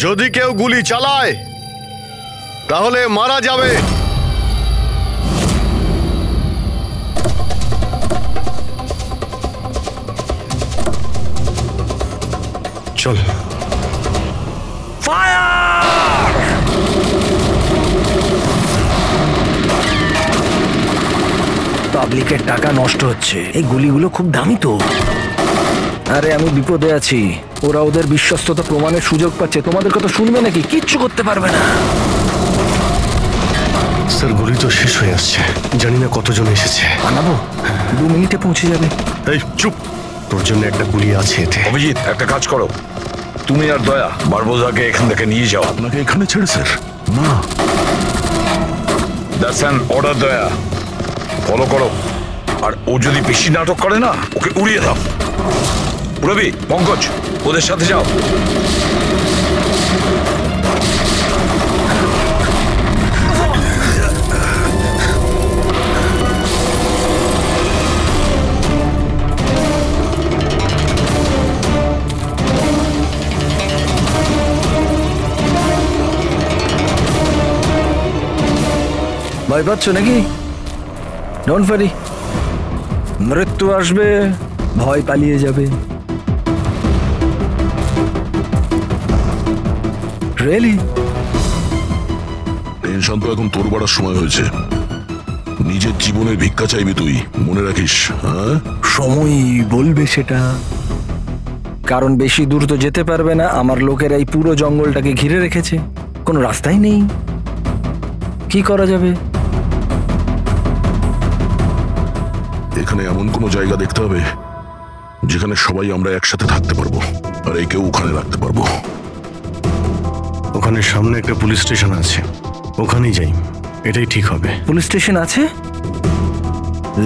যদি কেউ গুলি চালায় তাহলে মারা যাবে। চল। ফায়ার! পাবলিকের টাকা নষ্ট হচ্ছে। এই গুলিগুলো খুব দামি তো। আরে আমি বিপদে আছি, ওরা ওদের বিশ্বস্ততা প্রমাণের সুযোগ পাচ্ছে। তোমাদের কথা শুনবে নাকি? কিচ্ছু করতে পারবে না। স্যার গুলি তো শেষ হয়ে আসছে, জানি না কতজন এসেছে। আনাবো, 2 মিনিটে পৌঁছে যাবে। এই চুপ, তোর জন্য একটা গুলি আছে এতে। অভিজিৎ, একটা কাজ করো, তুমি আর দয়া বারবোজাকে এখান থেকে নিয়ে যাও। আপনাকে এখানে ছেড়ে স্যার? না, দ্যাটস অ্যান অর্ডার। দয়া, ফলো করো। আর ও যদি বেশি নাটক করে না, ওকে উড়িয়ে দাও। রবি, পঙ্কজ, ওদের সাথে যাও। ভয় পাচ্ছ নাকি? ডোন্ট ওয়ারি, মৃত্যু আসবে, ভয় পালিয়ে যাবে। রিয়েলি? টেনশন তো এখন তোর বাড়ার সময় হয়েছে। নিজের জীবনের ভিক্ষা চাইবি তুই, মনে রাখিস। হ্যাঁ, সময় বলবে সেটা। কারণ বেশি দূর তো যেতে পারবে না। আমার লোকেরা এই পুরো জঙ্গলটাকে ঘিরে রেখেছে, কোনো রাস্তাই নেই। কি করা যাবে? এখানে এমন কোনো জায়গা দেখতে হবে যেখানে সবাই আমরা একসাথে থাকতে পারবো, আর একেও ওখানে রাখতে পারবো। ওখানে সামনে একটা পুলিশ স্টেশন আছে, ওখানেই যাই, এটাই ঠিক হবে। পুলিশ স্টেশন আছে?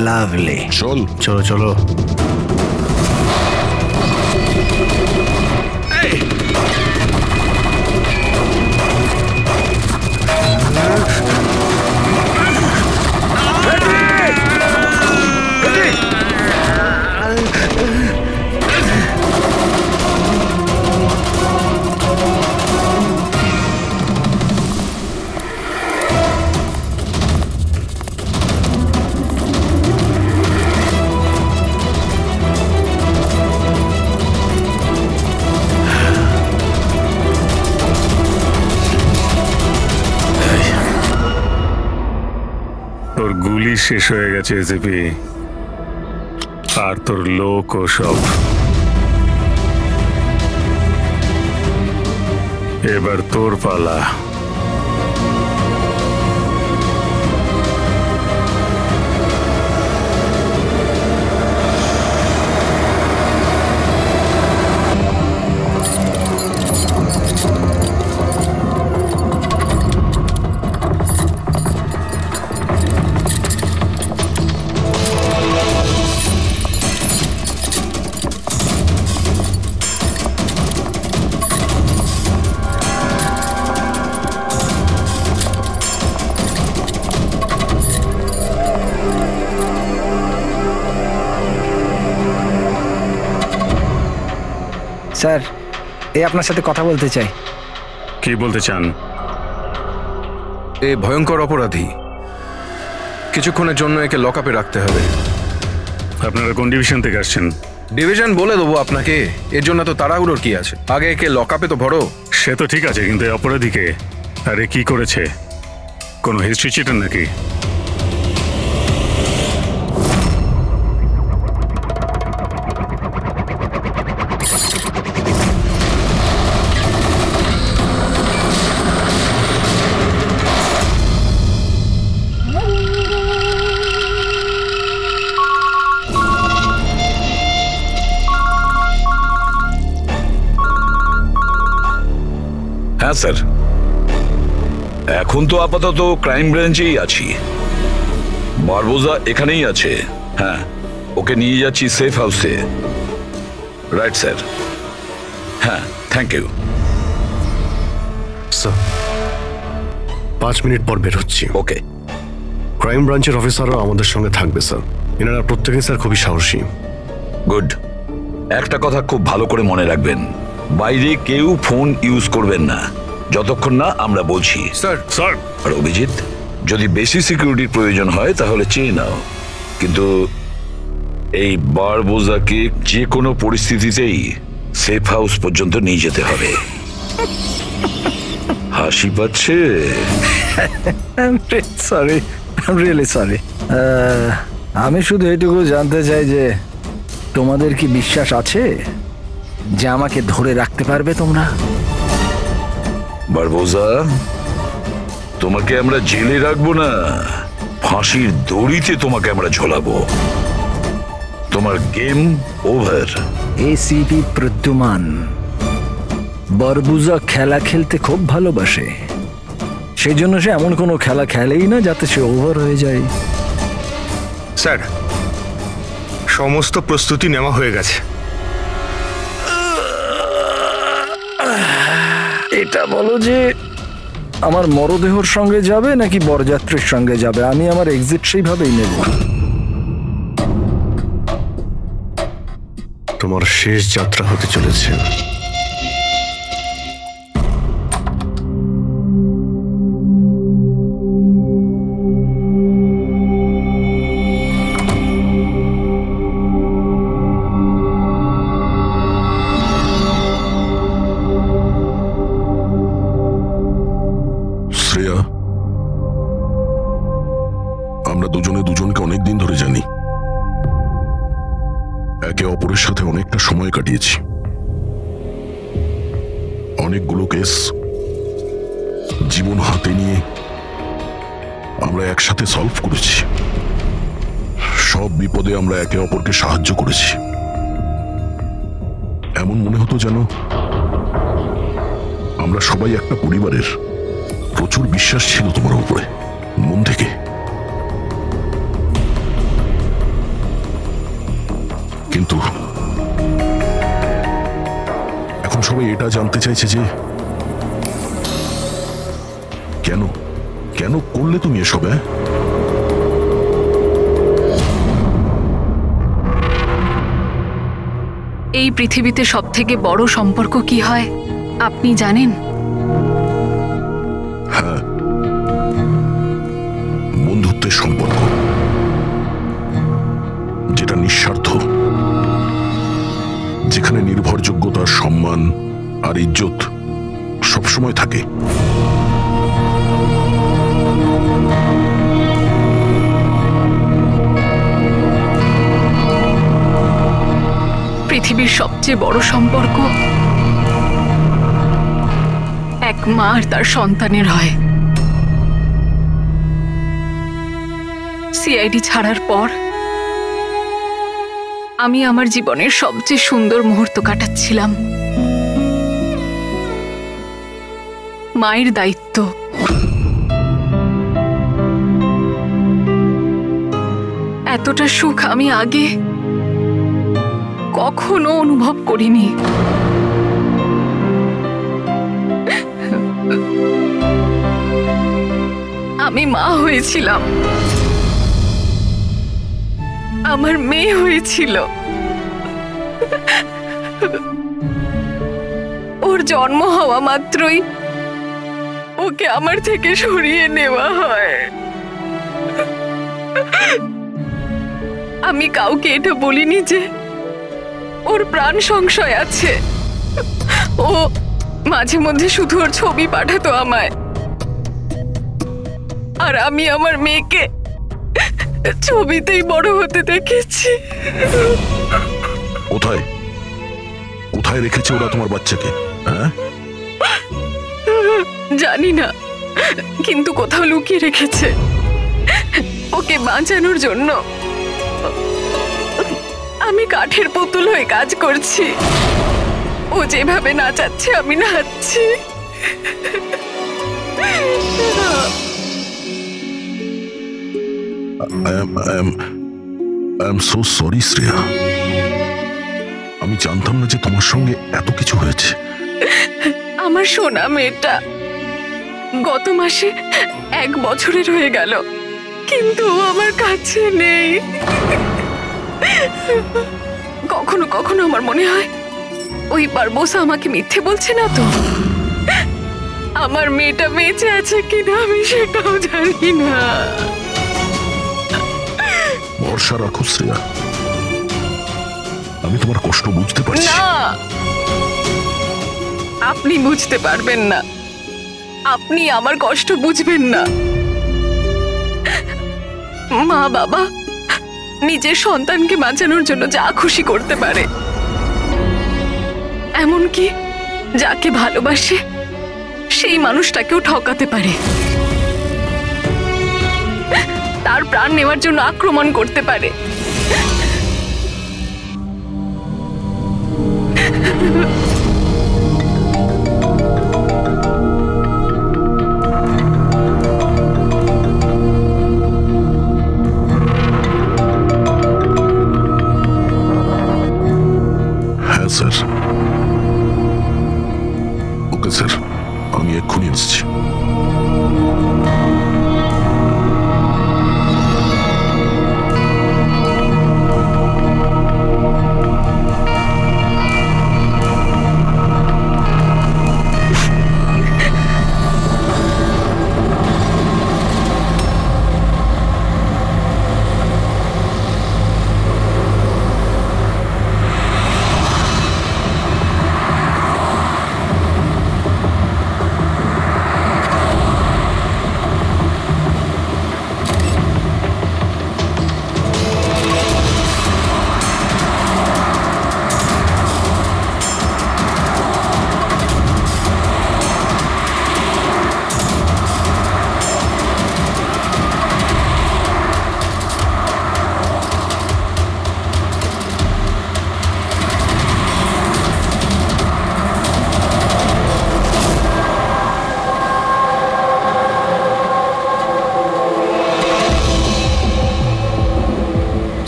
লাভলি, চল। চলো চলো। তোর গুলি শেষ হয়ে গেছে এসিপি, আর তোর লোক ও সব। এবার তোর পালা। স্যার, এ আপনার সাথে কথা বলতে চাই। কি বলতে চান? এ ভয়ঙ্কর অপরাধী, কিছুক্ষণের জন্য একে লকআপে রাখতে হবে। আপনারা কোন ডিভিশন থেকে আসছেন? ডিভিশন বলে দেবো আপনাকে, এর জন্য তো তাড়াহুড়োর কি আছে? আগে একে লকআপে তো ভরো। সে তো ঠিক আছে, কিন্তু এই অপরাধীকে, আরে কি করেছে? কোনো হিস্ট্রি চিটার নাকি? হ্যাঁ স্যার, এখন তো আপাতত ক্রাইম ব্রাঞ্চেই আছি। বারবোজা এখানেই আছে। হ্যাঁ, ওকে নিয়ে যাচ্ছি সেফ হাউসে। Right sir. হ্যাঁ, থ্যাংক ইউ স্যার। 5 মিনিট পর বের হচ্ছি। ওকে। ক্রাইম ব্রাঞ্চের অফিসাররা আমাদের সঙ্গে থাকবে স্যার। এনারা প্রত্যেকেই স্যার খুবই সাহসী। গুড। একটা কথা খুব ভালো করে মনে রাখবেন, বাইরে কেউ ফোন ইউজ করবেন না যতক্ষণ না আমরা বলছি। স্যার স্যার আর অভিজিৎ, যদি বেশি সিকিউরিটির প্রয়োজন হয় তাহলে চেয়ে নাও, কিন্তু এই বারবোজাকে যে কোনো পরিস্থিতিতেই সেফ হাউস পর্যন্ত নিয়ে যেতে হবে। হাসি পাচ্ছে? Sorry, really sorry. আমি শুধু এটুকু জানতে চাই যে তোমাদের কি বিশ্বাস আছে যে আমাকে ধরে রাখতে পারবে তোমরা? বারবোজা, তোমাকে আমরা জেলে রাখবো না, ফাঁসির দড়িতে তোমাকে আমরা ঝোলাবো। তোমার গেম ওভার। এসিপি প্রদ্যুমান বারবুজা খেলা খেলতে খুব ভালোবাসে, সেই জন্য সে এমন কোনো খেলা খেলেই না যাতে সে ওভার হয়ে যায়। স্যার, সমস্ত প্রস্তুতি নেওয়া হয়ে গেছে। এটা বলো যে আমার মরদেহর সঙ্গে যাবে নাকি বরযাত্রীর সঙ্গে যাবে? আমি আমার এক্সিট সেইভাবেই নেব। তোমার শেষ যাত্রা হতে চলেছে। শ্রেয়া, আমরা দুজনে দুজনকে অনেকদিন ধরে জানি, একে অপরের সাথে অনেকটা সময় কাটিয়েছি, অনেকগুলো কেস জীবন হাতে নিয়ে আমরা একসাথে সলভ করেছি, সব বিপদে আমরা একে অপরকে সাহায্য করেছি। এমন মনে হতো যেন আমরা সবাই একটা পরিবারের। প্রচুর বিশ্বাস ছিল তোমার উপরে, মন থেকে। কিন্তু এখন সবাই এটা জানতে চাইছে যে কেন কেন করলে তুমি এসব? এই পৃথিবীতে সবথেকে বড় সম্পর্ক কি হয় আপনি জানেন? হ্যাঁ, বন্ধুত্বের সম্পর্ক, যেটা নিঃস্বার্থ, যেখানে নির্ভরযোগ্যতা, সম্মান আর ইজ্জত সবসময় থাকে। পৃথিবীর সবচেয়ে বড় সম্পর্ক এক মা আর তার সন্তানের হয়। সিআইডি ছাড়ার পর আমি আমার জীবনের সবচেয়ে সুন্দর মুহূর্ত কাটাচ্ছিলাম। মায়ের দায়িত্ব, এতটা সুখ আমি আগে কখনো অনুভব করিনি। আমি মা হয়েছিলাম, আমার মেয়ে হয়েছিল। ওর জন্ম হওয়া মাত্রই ওকে আমার থেকে সরিয়ে নেওয়া হয়। আমি কাউকে এটা বলিনি যে ওর প্রাণ সংশয় আছে। ও মাঝে মধ্যে শুধু ওর ছবি পাঠাতো আমায়, আর আমি আমার মেয়েকে ছবিতেই বড় হতে দেখেছি। কোথায় কোথায় রেখেছে ওরা তোমার বাচ্চাকে? হ্যাঁ, জানি না, কিন্তু কোথাও লুকিয়ে রেখেছে ওকে বাঁচানোর জন্য। আমি কাঠের পুতুল হয়ে কাজ করছি, ও যেভাবে নাচাচ্ছে আমি নাচছি। I am so sorry, Shreya. আমি জানতাম না যে তোমার সঙ্গে এত কিছু হয়েছে। আমার সোনা মেয়েটা গত মাসে 1 বছরের হয়ে গেল, কিন্তু ও আমার কাছে নেই। কখনো কখনো আমার মনে হয় ওই বারবোসা আমাকে মিথ্যে বলছে না তো? আমার মেয়েটা বেঁচে আছে কিনা আমি সেটাও জানি না। ভরসা রাখো শ্রেয়া, আমি তোমার কষ্ট বুঝতে পারছি। না, আপনি বুঝতে পারবেন না, আপনি আমার কষ্ট বুঝবেন না। মা বাবা নিজের সন্তানকে বাঁচানোর জন্য যা খুশি করতে পারে, এমনকি যাকে ভালোবাসে সেই মানুষটাকেও ঠকাতে পারে, তার প্রাণ নেওয়ার জন্য আক্রমণ করতে পারে। হ্যাঁ স্যার। ওকে স্যার, আমি এক্ষুনি আসছি।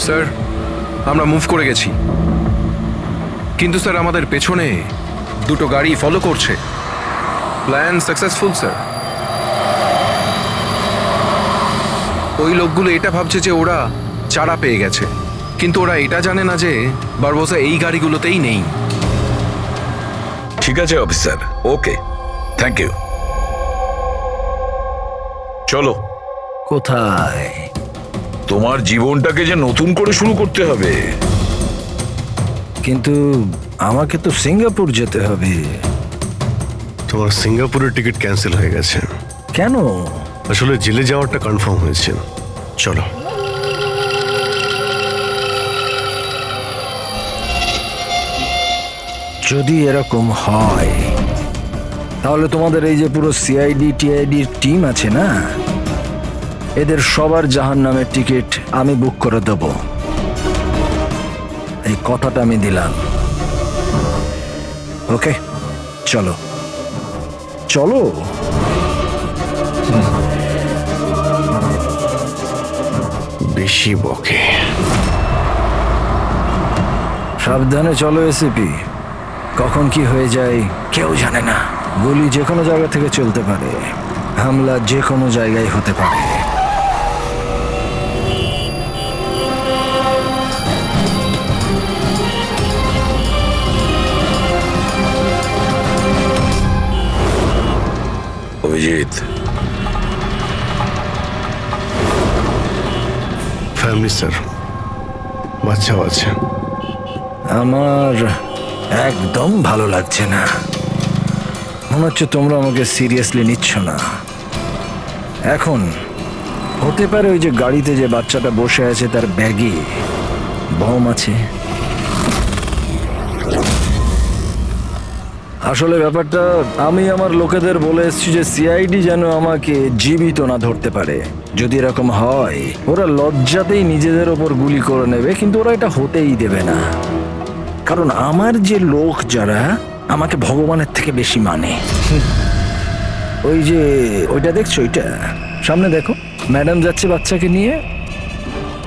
স্যার, আমরা মুভ করে গেছি, কিন্তু স্যার আমাদের পেছনে দুটো গাড়ি ফলো করছে। Plan successful sir. ওই লোকগুলো এটা ভাবছে যে ওরা চারা পেয়ে গেছে, কিন্তু ওরা এটা জানে না যে বারবোসা এই গাড়িগুলোতেই নেই। ঠিক আছে অফিসার, ওকে, থ্যাংক ইউ। চলো। কোথায়? তোমার জীবনটাকে যে নতুন করে শুরু করতে হবে। কিন্তু আমাকে তো সিঙ্গাপুর যেতে হবে। তোমার সিঙ্গাপুরের টিকিট ক্যান্সেল হয়ে গেছে। কেন? আসলে জেলে যাওয়াটা কনফার্ম হয়েছে। চলো। যদি এরকম হয় তাহলে তোমাদের এই যে পুরো সিআইডি টিআইডির টিম আছে না, এদের সবার জাহান্নামের টিকিট আমি বুক করে দেব। এই কথাটা আমি দিলাম। ওকে, চলো চলো। বেশি বকে। সাবধানে চলো এসিপি, কখন কি হয়ে যায় কেউ জানে না। গুলি যে কোনো জায়গা থেকে চলতে পারে, হামলা যে কোনো জায়গায় হতে পারে। অভিজিৎ, ফ্যামিলি স্যার, বাচ্চাও আছে। আমার একদম ভালো লাগছে না। মনে হচ্ছে তোমরা আমাকে সিরিয়াসলি নিচ্ছ না। এখন হতে পারে ওই যে গাড়িতে যে বাচ্চাটা বসে আছে তার ব্যাগে বম আছে। আসলে ব্যাপারটা আমি আমার লোকেদের বলে এসেছি যে সিআইডি যেন আমাকে জীবিত না ধরতে পারে। যদি এরকম হয় ওরা লজ্জাতেই নিজেদের ওপর গুলি করে নেবে, কিন্তু ওরা এটা হতেই দেবে না। কারণ আমার যে লোক যারা আমাকে ভগবানের থেকে বেশি মানে। ওই যে ওইটা দেখছো, ওইটা সামনে দেখো, ম্যাডাম যাচ্ছে বাচ্চাকে নিয়ে।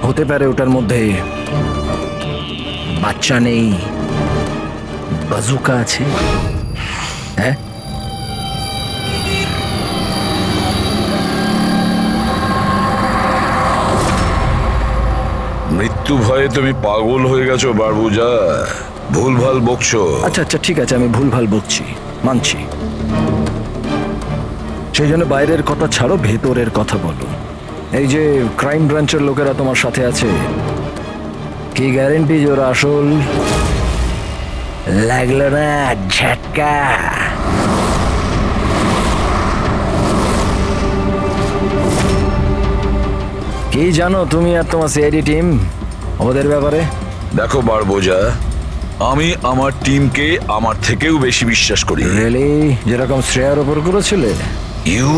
হতে পারে ওটার মধ্যে বাচ্চা নেই, বাজুকা আছে। হ্যাঁ, মৃত্যু ভয়ে তুমি পাগল হয়ে গেছো বারবুজা। ভুলভাল বকছো। আচ্ছা আচ্ছা ঠিক আছে, আমি ভুলভাল বকছি, মানছি। সেই জন্য বাইরের কথা ছাড়ো, ভেতরের কথা বলো। এই যে ক্রাইম ব্রাঞ্চের লোকেরা তোমার সাথে আছে, কি গ্যারেন্টি যে ওরা আসল? লাগলো না ঝটকা? কি জানো তুমি আর তোমার সিআইডি টিম ওদের ব্যাপারে? দেখো বারবোজা, আমি আমার টিমকে আমার থেকেও বেশি বিশ্বাস করি। রিয়েলি? যেরকম শ্রেয়ার ওপর করেছিলে? ইউ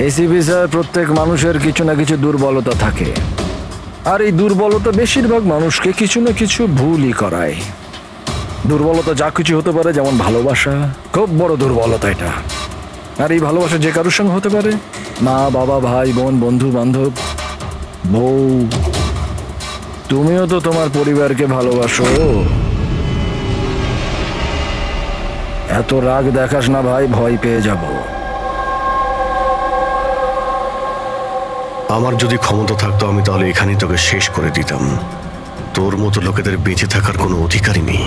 এসিপি স্যার, প্রত্যেক মানুষের কিছু না কিছু দুর্বলতা থাকে, আর এই দুর্বলতা বেশিরভাগ মানুষকে কিছু না কিছু ভুলই করায়। দুর্বলতা যা কিছু হতে পারে, যেমন ভালোবাসা, খুব বড় দুর্বলতা এটা। আর এই ভালোবাসা যে কারোর সঙ্গে হতে পারে, মা বাবা, ভাই বোন, বন্ধু বান্ধব, বউ। তুমিও তো তোমার পরিবারকে ভালোবাসো। এত রাগ দেখাস না ভাই, ভয় পেয়ে যাব। আমার যদি ক্ষমতা থাকতো আমি তাহলে এখানেই তোকে শেষ করে দিতাম। তোর মতো লোকেদের বেঁচে থাকার কোনো অধিকারই নেই।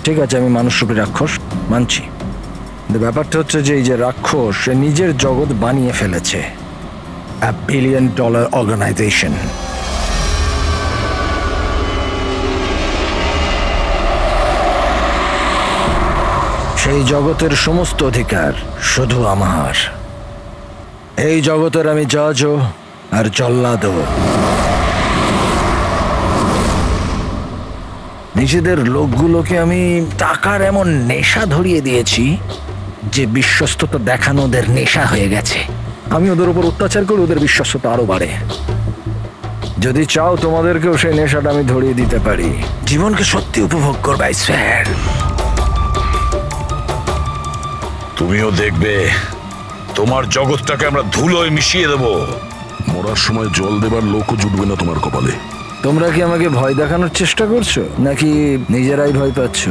ঠিক আছে, আমি মানুষরূপী রাক্ষস মানছি। কিন্তু ব্যাপারটা হচ্ছে যে এই যে রাক্ষস, সে নিজের জগৎ বানিয়ে ফেলেছে, $1 বিলিয়ন অর্গানাইজেশন। সেই জগতের সমস্ত অধিকার শুধু আমার। এই জগতের আমি জজও আর জল্লাদও। নিজেদের লোকগুলোকে আমি টাকার এমন নেশা ধরিয়ে দিয়েছি যে বিশ্বস্ততা দেখানো ওদের নেশা হয়ে গেছে। আমি ওদের উপর অত্যাচার করে ওদের বিশ্বস্ততা আরো বাড়ে। যদি চাও তোমাদেরকেও সেই নেশাটা আমি ধরিয়ে দিতে পারি। জীবনকে সত্যি উপভোগ করবে স্যার। তুমিও দেখবে তোমার জগৎটাকে আমরা ধুলোয় মিশিয়ে দেব। মরার সময় জল দেবার লোকও জুটবে না তোমার কপালে। তোমরা কি আমাকে ভয় দেখানোর চেষ্টা করছো, নাকি নিজেরাই ভয় পাচ্ছ?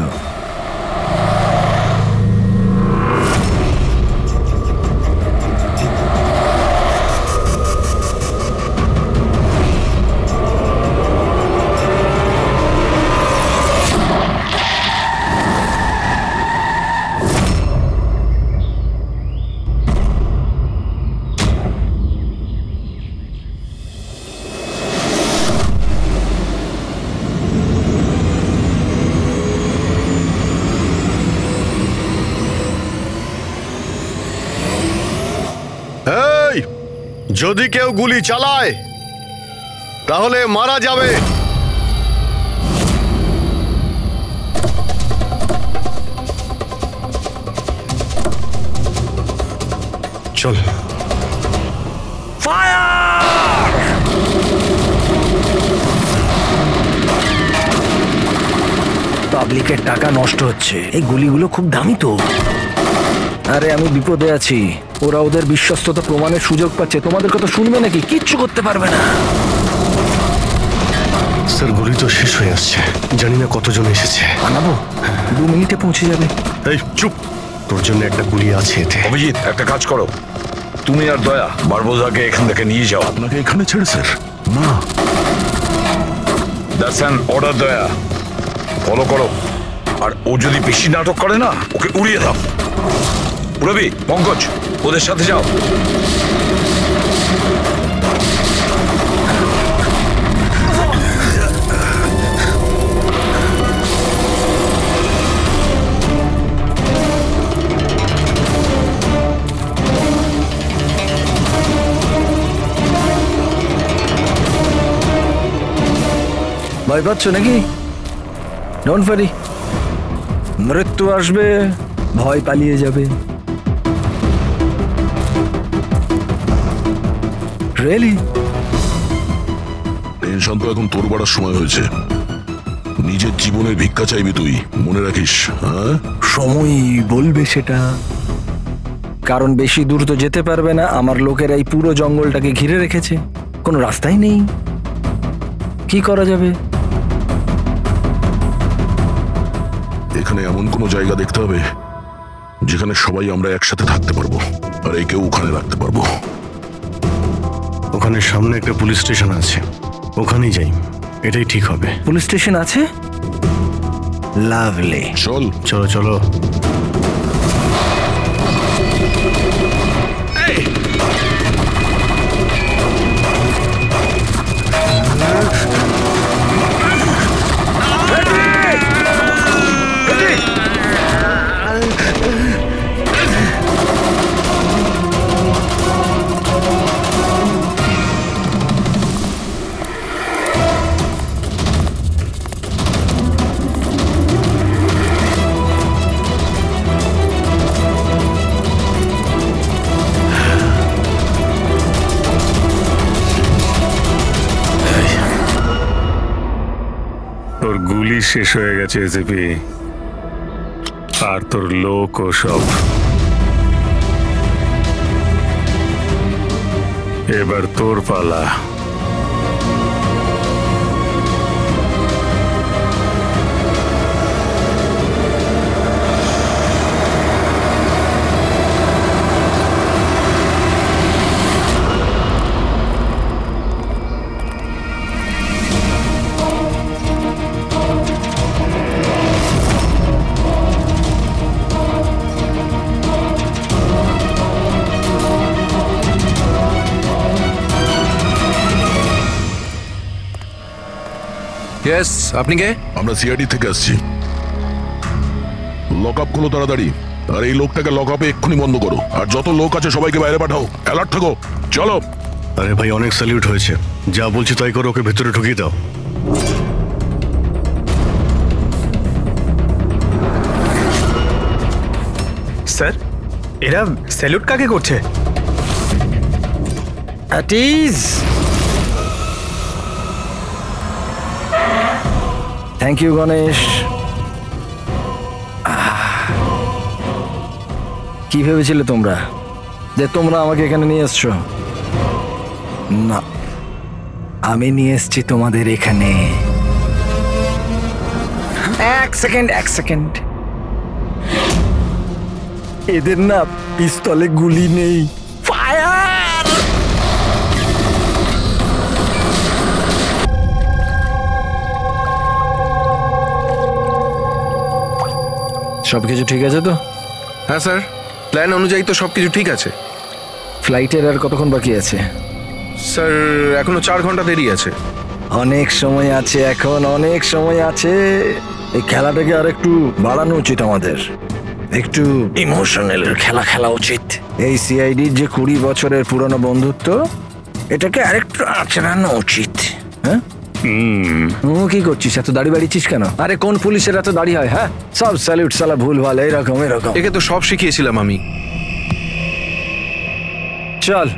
যদি কেউ গুলি চালায় তাহলে মারা যাবে। চল। পাবলিকের টাকা নষ্ট হচ্ছে, এই গুলিগুলো খুব দামি তো। আরে আমি বিপদে আছি, ওরা ওদের বিশ্বস্ততা প্রমাণের সুযোগ পাচ্ছে। তোমাদের কথা শুনবে নাকি? কিচ্ছু করতে পারবে না। স্যার, গুলি তো শেষ হয়ে আসছে, জানি না কতজন এসেছে। আনাবো, 2 মিনিটে পৌঁছে যাবে। এই চুপ, তোর জন্য একটা গুলি আছে এতে। অভিজিৎ, একটা কাজ করো, তুমি আর দয়া বারবোজাকে এখান থেকে নিয়ে যাও। আপনাকে এখানে ছেড়ে স্যার? না, দ্যাটস অ্যান অর্ডার। দয়া, ফলো করো। আর ও যদি বেশি নাটক করে না, ওকে উড়িয়ে দাও। রবি, পঙ্কজ, ওদের সাথে যাও। ভয় পাচ্ছ নাকি? ডোন্ট ওয়ারি, মৃত্যু আসবে, ভয় পালিয়ে যাবে। রিয়েলি? টেনশন তো এখন তোর বাড়ার সময় হয়েছে। নিজের জীবনের ভিক্ষা চাইবি তুই, মনে রাখিস। হ্যাঁ, সময় বলবে সেটা। কারণ বেশি দূর তো যেতে পারবে না। আমার লোকেরা এই পুরো জঙ্গলটাকে ঘিরে রেখেছে, কোনো রাস্তাই নেই। কি করা যাবে? এখানে এমন কোনো জায়গা দেখতে হবে যেখানে সবাই আমরা একসাথে থাকতে পারবো আর একেও ওখানে রাখতে পারবো। ওখানে সামনে একটা পুলিশ স্টেশন আছে, ওখানেই যাই, এটাই ঠিক হবে। পুলিশ স্টেশন আছে? লাভলি। চল। চলো চলো। তোর গুলি শেষ হয়ে গেছে এসিপি, আর তোর লোক ও সব। এবার তোর পালা। ইয়েস, আপনি কে? আমরা সিআইডি থেকে আসছি। লক আপ করো তাড়াতাড়ি, আর এই লোকটাকে লক আপে এক্ষুনি বন্ধ করো, আর যত লোক আছে সবাইকে বাইরে পাঠাও। অ্যালার্ট থাকো। চলো। আরে ভাই, অনেক স্যালিউট হয়েছে, যা বলছি তাই করো, ওকে ভেতরে ঢুকিয়ে দাও। স্যার, এরা স্যালুট কাকে করছে? Thank you Ganesh. কি ভেবেছিলে তোমরা যে তোমরা আমাকে এখানে নিয়ে এসছো? না, আমি নিয়ে এসছি তোমাদের এখানে। এক সেকেন্ড। এদের না পিস্তলে গুলি নেই। ফায়ার! সবকিছু ঠিক আছে তো? হ্যাঁ স্যার, প্ল্যান অনুযায়ী তো সবকিছু ঠিক আছে। ফ্লাইটের আর কতক্ষণ বাকি আছে? স্যার, এখনো 4 ঘন্টা দেরি আছে। অনেক সময় আছে, এখন অনেক সময় আছে। এই খেলাটাকে আর একটু বাড়ানো উচিত আমাদের, একটু ইমোশনাল খেলা উচিত। এই সিআইডির যে 20 বছরের পুরনো বন্ধুত্ব, এটাকে আরেকটু আচড়ানো উচিত। হ্যাঁ, কি করছিস? এত দাড়ি বাড়িছিস কেন? আরে কোন পুলিশের এত দাড়ি হয়? হ্যাঁ, সব স্যালুট সালা ভুল ভাল এরকম। একে তো সব শিখিয়েছিলাম আমি। চল।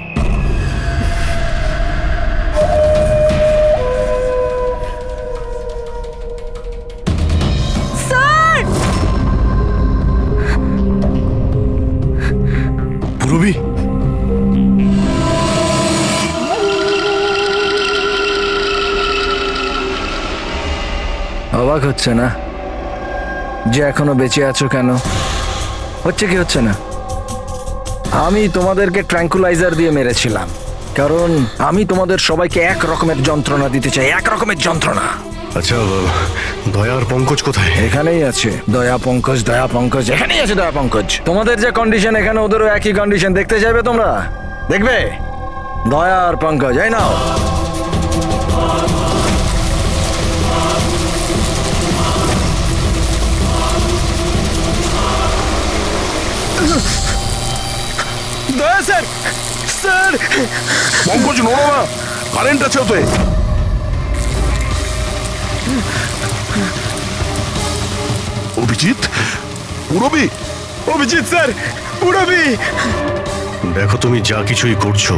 পুরবি, অবাক হচ্ছে না যে এখনো বেঁচে আছো? কেন হচ্ছে কি হচ্ছে না? আমি তোমাদেরকে ট্র্যাঙ্কুলাইজার দিয়ে মেরেছিলাম, কারণ আমি তোমাদের সবাইকে এক রকমের যন্ত্রণা দিতে চাই, এক রকমের যন্ত্রণা। আচ্ছা, দয়া আর পঙ্কজ কোথায়? এখানেই আছে দয়া পঙ্কজ, এখানেই আছে দয়া পঙ্কজ। তোমাদের যে কন্ডিশন, এখানে ওদেরও একই কন্ডিশন। দেখতে চাইবে তোমরা? দেখবে? দয়া আর পঙ্কজ, এই নাও। দয়া স্যার, স্যার! পঙ্কজ, নড়ো না, কারেন্ট আছে ওতে। অভিজিৎ, পুরবি। অভিজিৎ স্যার, পুরবি! দেখো, তুমি যা কিছুই করছো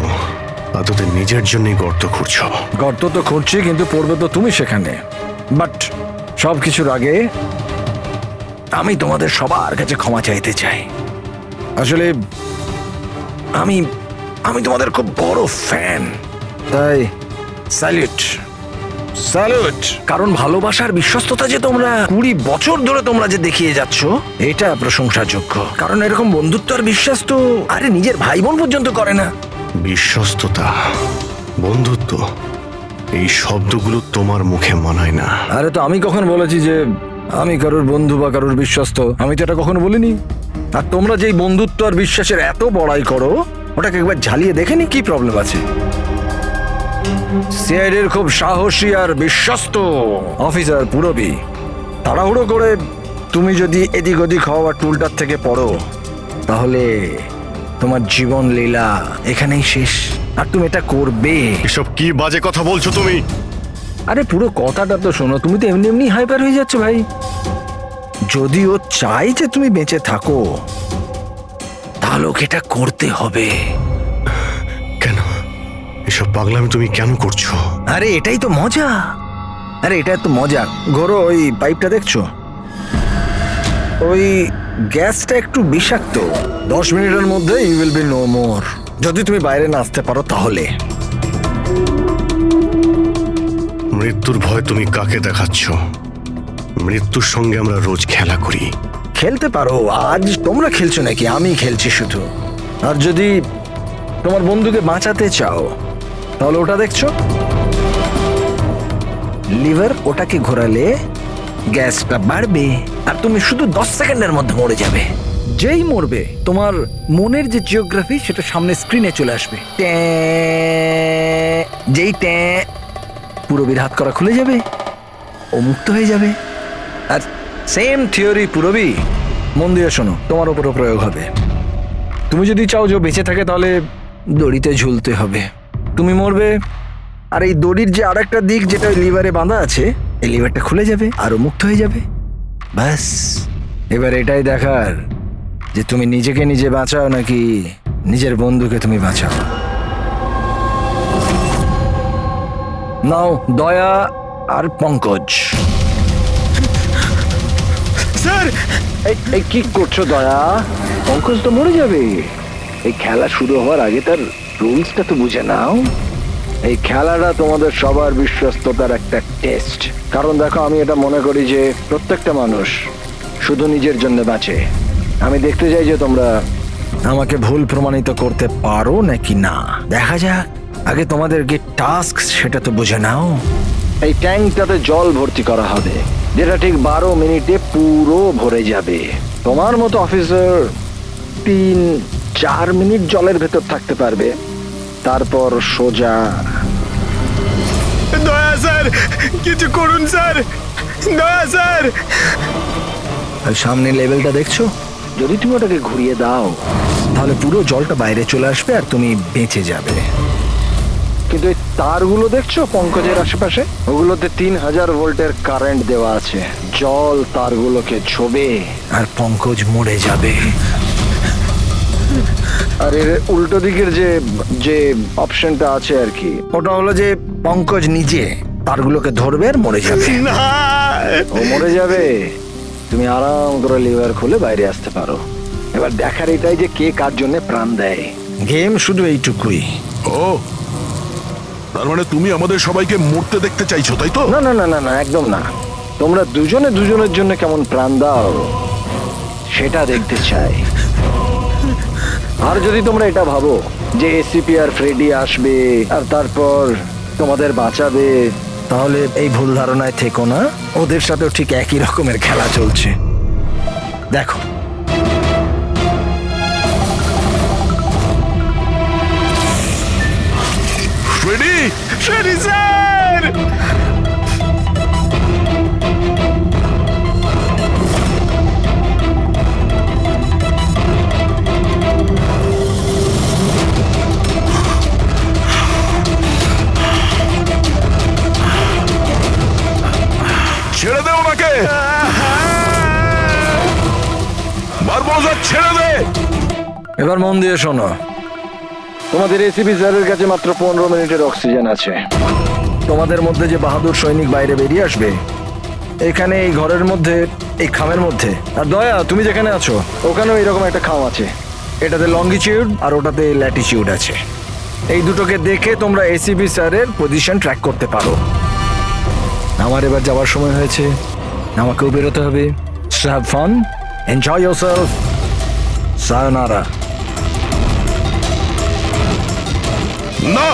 তা তোদের নিজের জন্যই গর্ত খুঁড়ছো। গর্ত তো খুঁড়ছি, কিন্তু পড়বে তো তুমি সেখানে। বাট সব কিছুর আগে আমি তোমাদের সবার কাছে ক্ষমা চাইতে চাই। আসলে আমি তোমাদের খুব বড় ফ্যান, তাই স্যালুট। স্যালুট। কারণ ভালোবাসার বিশ্বস্ততা যে তোমরা 20 বছর ধরে তোমরা যে দেখিয়ে যাচ্ছ, এটা প্রশংসাযোগ্য। কারণ এরকম বন্ধুত্ব আর বিশ্বাস তো আরে নিজের ভাই বোন পর্যন্ত করে না। বিশ্বস্ততা, বন্ধুত্ব, এই শব্দগুলো তোমার মুখে মানায় না। আরে তো আমি কখন বলেছি যে আমি কারোর বন্ধু বা কারোর বিশ্বস্ত? আমি তো এটা কখনো বলিনি। আর তোমরা যেই বন্ধুত্ব আর বিশ্বাসের এত বড়াই করো, ওটাকে একবার ঝালিয়ে দেখেনি কি প্রবলেম আছে? সিআইডির খুব সাহসী আর বিশ্বস্ত অফিসার পুরবি, তাড়াহুড়ো করে তুমি যদি এদিক ওদিক হওয়া টুলটার থেকে পড়ো, তাহলে তোমার জীবন লীলা এখানেই শেষ। আর তুমি এটা করবে। এসব কি বাজে কথা বলছো তুমি? আরে পুরো কথাটা তো শোনো। তুমি তো এমনি এমনি হাইপার হয়ে যাচ্ছ ভাই। যদি ও চাই যে তুমি বেঁচে থাকো, তাহলে ওকে এটা করতে হবে। কেন এসব পাগলামি তুমি কেন করছো? আরে এটাই তো মজা। আরে এটা তো মজা। ঘোরো, ওই পাইপটা দেখছো? ওই গ্যাসটা একটু বিষাক্ত। 10 মিনিটের মধ্যে you will be no more. যদি তুমি বাইরে না আসতে পারো তাহলে। মৃত্যুর ভয় তুমি কাকে দেখাচ্ছ? মৃত্যুর সঙ্গে আমরা রোজ খেলা করি। খেলতে পারো। আজ তোমরা খেলছো নাকি? আমি খেলছি শুধু। আর যদি তোমার বন্ধুকে বাঁচাতে চাও, তাহলে ওটা দেখছো লিভার, ওটাকে ঘোরালে গ্যাসটা বাড়বে আর তুমি শুধু 10 সেকেন্ডের মধ্যে মরে যাবে। যেই মরবে তোমার মনের যে জিওগ্রাফি সেটা সামনে স্ক্রিনে চলে আসবে। যেই পুরবীর হাত করা খুলে যাবে, ও মুক্ত হয়ে যাবে। আর সেম থিওরি পুরবী, মন দিয়ে শোনো, তোমার উপরও প্রয়োগ হবে। তুমি যদি চাও যে বেঁচে থাকে, তাহলে দড়িতে ঝুলতে হবে। তুমি মরবে আর এই দড়ির যে আরেকটা দিক যেটা লিভারে বাঁধা আছে, এই লিভারটা খুলে যাবে আর ও মুক্ত হয়ে যাবে। ব্যাস, এবার এটাই দেখার যে তুমি নিজেকে নিজে বাঁচাও নাকি নিজের বন্ধুকে তুমি বাঁচাও। নাও দয়া আর পঙ্কজ। স্যার, এই কি করছো দয়া? পঙ্কজ তো মরে যাবে। এই খেলা শুরু হওয়ার আগে তার রুলসটা তো বুঝে নাও। এই খেলাটা তোমাদের সবার বিশ্বস্ততার একটা টেস্ট। কারণ দেখো, আমি এটা মনে করি যে প্রত্যেকটা মানুষ শুধু নিজের জন্য বাঁচে। আমি দেখতে চাই যে তোমরা আমাকে ভুল প্রমাণিত করতে পারো নাকি না। দেখা যাক। আগে তোমাদেরকে টাস্ক সেটা তো বুঝে নাও। এই ট্যাঙ্কটাতে জল ভর্তি করা হবে, যেটা ঠিক 12 মিনিটে পুরো ভরে যাবে। তোমার মতো অফিসার 3-4 মিনিট জলের ভেতর থাকতে পারবে, তারপর সোজা। দয়া স্যার, কিছু করুন স্যার, দয়া স্যার। সামনে লেভেলটা দেখছো? যদি তুমি ওটাকে ঘুরিয়ে দাও, তাহলে পুরো জলটা বাইরে চলে আসবে আর তুমি বেঁচে যাবে। কিন্তু এই তারগুলো দেখছো পঙ্কজের আশেপাশে, ওগুলোতে 3000 ভোল্টের কারেন্ট দেওয়া আছে। জল তারগুলোকে ছোবে আর পঙ্কজ মরে যাবে। আর এর উল্টো দিকের যে অপশনটা আছে আর কি, ওটা হলো যে পঙ্কজ নিজে তারগুলোকে ধরবে আর মরে যাবে। ও মরে যাবে, তুমি আরাম করে লিভার খুলে বাইরে আসতে পারো। এবার দেখার এটাই যে কে কার জন্য প্রাণ দেয়। গেম শুধু এইটুকুই। ও, তার মানে তুমি আমাদের সবাইকে মরতে দেখতে চাইছো, তাই তো? না না না না না, একদম না। তোমরা দুজনে দুজনের জন্য কেমন প্রাণ দাও সেটা দেখতে চাই। আর যদি তোমরা এটা ভাবো যে এসিপি আর ফ্রেডি আসবে আর তারপর তোমাদের বাঁচাবে, তাহলে এই ভুল ধারণায় থেকো না। ওদের সাথেও ঠিক একই রকমের খেলা চলছে। দেখো, ফ্রেডি, ফ্রেডি স্যার! ছেড়ে দে ওনাকে, বারবোজা ছেড়ে দে। এবার মন দিয়ে শোনো। তোমাদের এসিপি স্যারের কাছে মাত্র 15 মিনিটের অক্সিজেন আছে। তোমাদের মধ্যে যে বাহাদুর সৈনিক বাইরে বেরিয়ে আসবে, এখানে এই ঘরের মধ্যে, এই খামের মধ্যে। আর দয়া, তুমি যেখানে আছো ওখানেও এরকম একটা খাম আছে। এটাতে লঙ্গিটিউড আর ওটাতে ল্যাটিটিউড আছে। এই দুটোকে দেখে তোমরা এসিপি স্যারের পজিশন ট্র্যাক করতে পারো। আমার এবার যাওয়ার সময় হয়েছে, আমাকেও বেরোতে হবে। Have fun, enjoy yourself, সায়োনারা। না,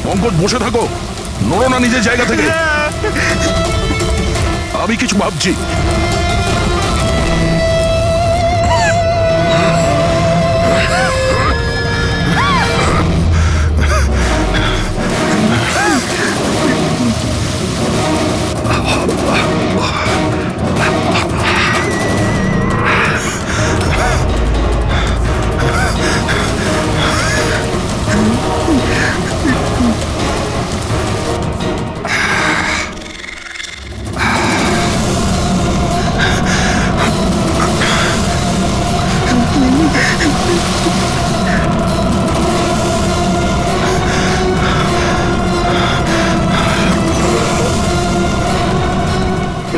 পঙ্কজ বসে থাকো, নড়ো না নিজের জায়গা থেকে। আমি কিছু ভাবছি।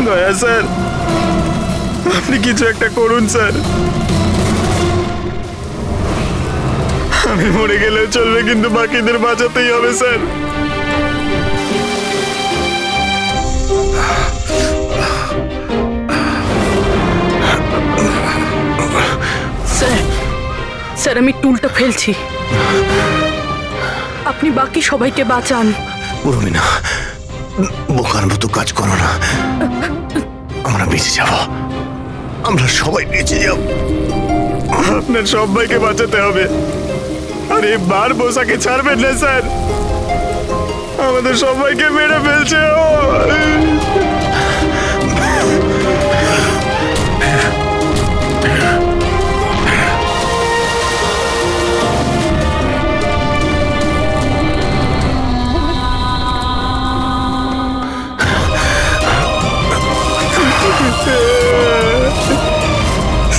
দয়া স্যার, আপনি কিছু একটা করুন স্যার। আমি মরে গেলেও চলবে, কিন্তু বাকিদের বাঁচাতেই হবে স্যার। স্যার আমি টুলটা ফেলছি, আপনি বাকি সবাইকে বাঁচান। উর্মিনা, বোকার মতো কাজ করো না। আমরা বেঁচে যাব, আমরা সবাই বেঁচে যাব। আপনার সবাইকে বাঁচাতে হবে, আর এবার বোসাকে ছাড়বেন না স্যার। আমাদের সবাইকে মেরে ফেলছে ও।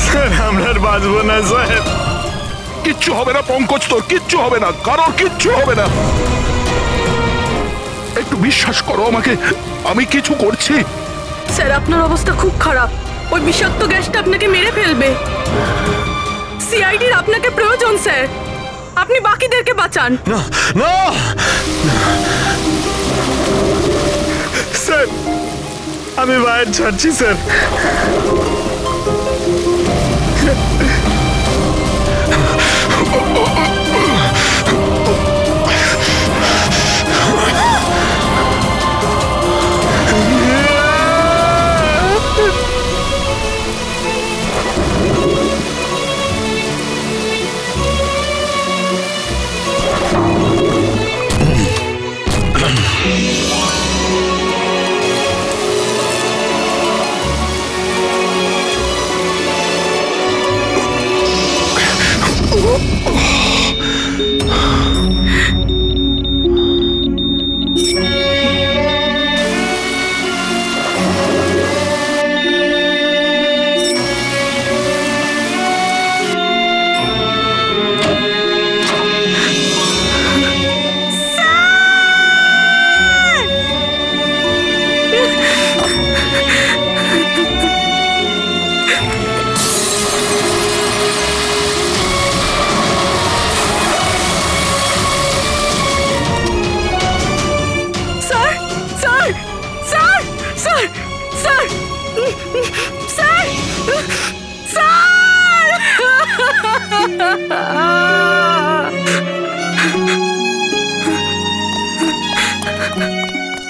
স্যার আমরা আর বাঁচবো না স্যার। কিচ্ছু হবে না পঙ্কজ, তোর কিচ্ছু হবে না, কারোর কিচ্ছু হবে না। একটু বিশ্বাস করো আমাকে, আমি কিছু করছি। স্যার আপনার অবস্থা খুব খারাপ, ওই বিষাক্ত গ্যাসটা আপনাকে মেরে ফেলবে। সিআইডির আপনাকে প্রয়োজন স্যার, আপনি বাকিদেরকে বাঁচান। না না স্যার, আমি বাইরে ছাড়ছি স্যার।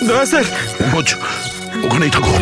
দয়া স্যার, পঙ্কজ ওখানেই থাকো।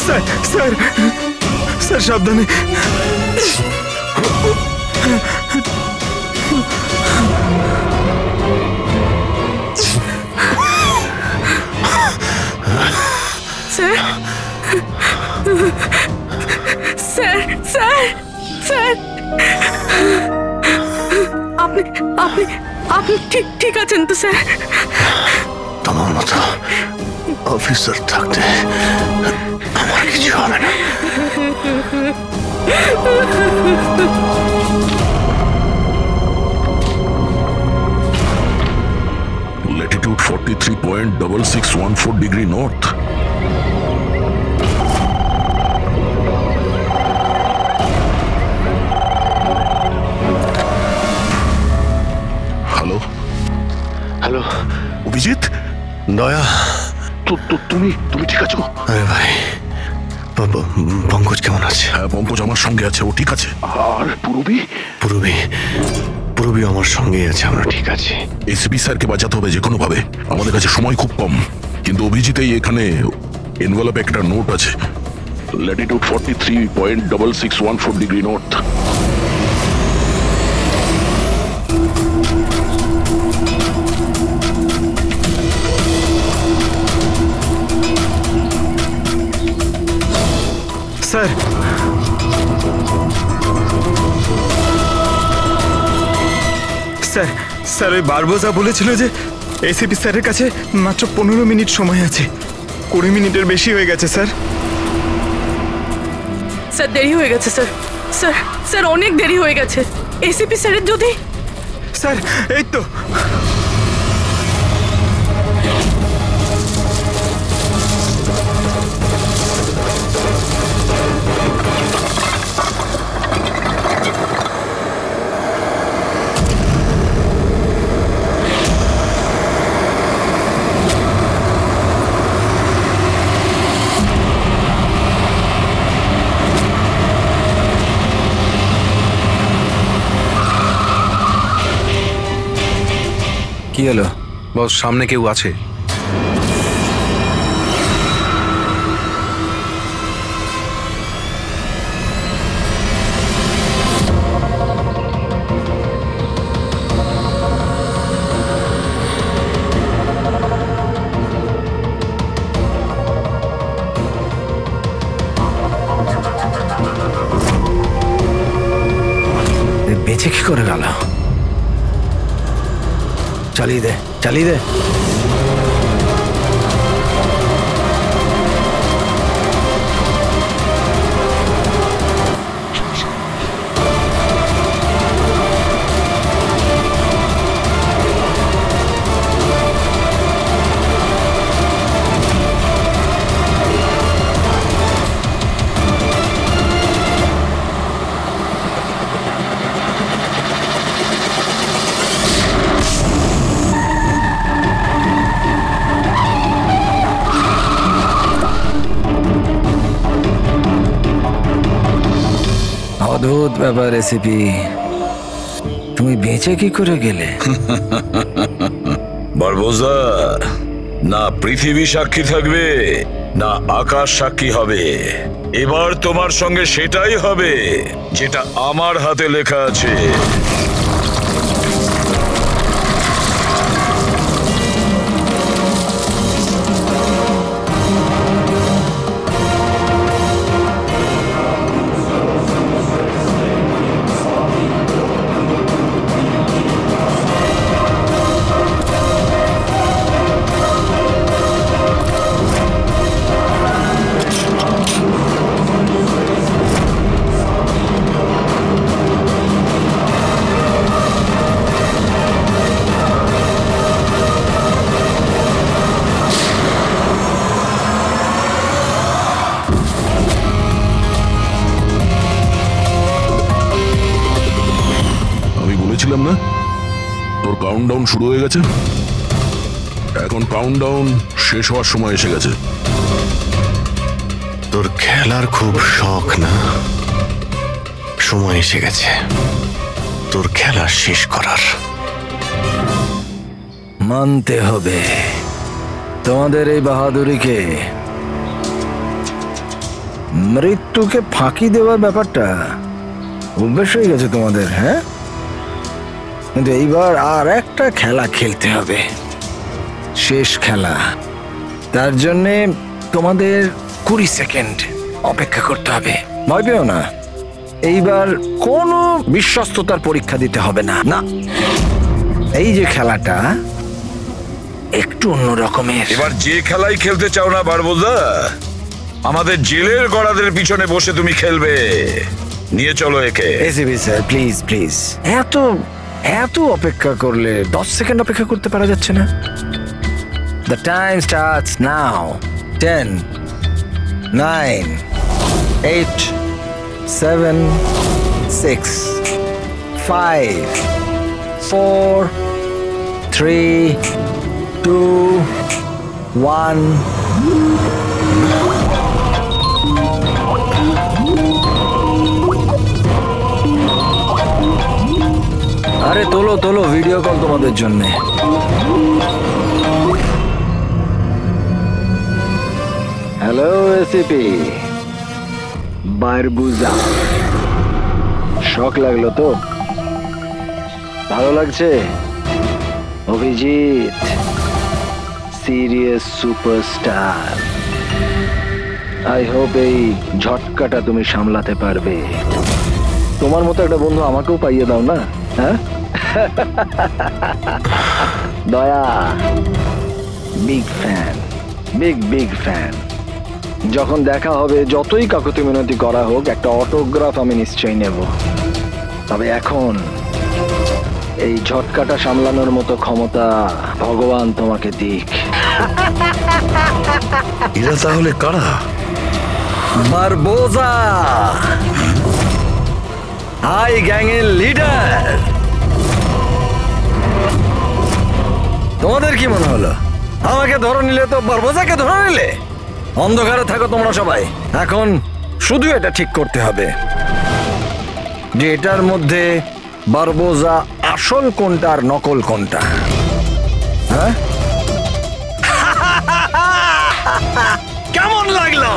স্যার স্যার স্যার সাবধানে। স্যার স্যার স্যার স্যার আপনি আপনি আপনি ঠিক আছেন তো স্যার? তোমার মতো অফিসার থাকতে আমার কিছু হবে না। Latitude 43.6614 degree north. Hello hello Abhijit, দয়া, তুমি ঠিক আছো? আরে ভাই, পঙ্কজ কেমন আছে? হ্যাঁ, পঙ্কজ আমার সঙ্গে আছে, ও ঠিক আছে। আর পূরবী? পূরবী আমার সঙ্গেই আছে, আমরা ঠিক আছি। এসপি স্যারকে বাঁচাতে হবে যে কোনো ভাবে, আমাদের কাছে সময় খুব কম। কিন্তু অভিজিতেই এখানে এনভেলপে একটা নোট আছে, Latitude 43.6614 degree north. Sir, sir ওই বারবোজা বলেছিল যে এসিপি স্যারের কাছে মাত্র 15 মিনিট সময় আছে। 20 মিনিটের বেশি হয়ে গেছে স্যার। স্যার দেরি হয়ে গেছে স্যার। স্যার স্যার অনেক দেরি হয়ে গেছে। এসিপি স্যারের যদি স্যার, এই তো কি হলো? বস, সামনে কেউ আছে। বেঁচে কি করে গেল? চালিয়ে দে, চালিয়ে দে। অদ্ভুত ব্যাপার রেসিপি, তুমি বেঁচে কি করে গেলে? বারবোজা, না পৃথিবী সাক্ষী থাকবে না আকাশ সাক্ষী হবে। এবার তোমার সঙ্গে সেটাই হবে যেটা আমার হাতে লেখা আছে। বলেছিলাম না তোর কাউন্টডাউন শুরু হয়ে গেছে। এখন কাউন্টডাউন শেষ হওয়ার সময় এসে গেছে। তোর খেলার খুব শখ না? সময় এসে গেছে তোর খেলা শেষ করার। মানতে হবে তোমাদের এই বাহাদুরিকে। মৃত্যুকে ফাঁকি দেওয়ার ব্যাপারটা অভ্যেস হয়ে গেছে তোমাদের, হ্যাঁ? কিন্তু এইবার আর একটা খেলা খেলতে হবে, শেষ খেলা। তার জন্যে তোমাদের 20 সেকেন্ড অপেক্ষা করতে হবে। ভয় পেও না, এইবার কোনো বিশ্বস্ততার পরীক্ষা দিতে হবে না। না, এই যে খেলাটা একটু অন্য রকমের। এবার যে খেলাই খেলতে চাও না বারবোজা, আমাদের জেলের গড়াদের পিছনে বসে তুমি খেলবে। নিয়ে চলো একে। এসিবি স্যার, প্লিজ প্লিজ, এত এত অপেক্ষা করলে 10 সেকেন্ড অপেক্ষা করতে পারা যাচ্ছে না? The time starts now. 10, 9, 8, 7, 6, 5, 4, 3, 2, 1. আরে তোলো তোলো, ভিডিও কল তোমাদের জন্য। হ্যালো এসিপি বারবুজা, শক লাগলো তো? ভালো লাগছে? Abhijit serious superstar. I hope এই ঝটকাটা তুমি সামলাতে পারবে। তোমার মতো একটা বন্ধু আমাকেও পাইয়ে দাও না, হ্যাঁ? দয়া বিগ ফ্যান, বিগ ফ্যান। যখন দেখা হবে, যতই কাকুতি মিনতি করা হোক, একটা অটোগ্রাফ আমি নিশ্চয়ই নেব। তবে এখন এই ঝটকাটা সামলানোর মতো ক্ষমতা ভগবান তোমাকে দিক। এরা তাহলে কারা? বারবোজা, হাই গ্যাং এর লিডার। তোমাদের কি মনে হলো আমাকে ধরে নিলে তো বারবোজাকে ধরে নিলে? অন্ধকারে থাকো তোমরা সবাই। এখন শুধু এটা ঠিক করতে হবে যে এটার মধ্যে বারবোজা আসল কোনটা আর নকল কোনটা। হ্যাঁ, কেমন লাগলো?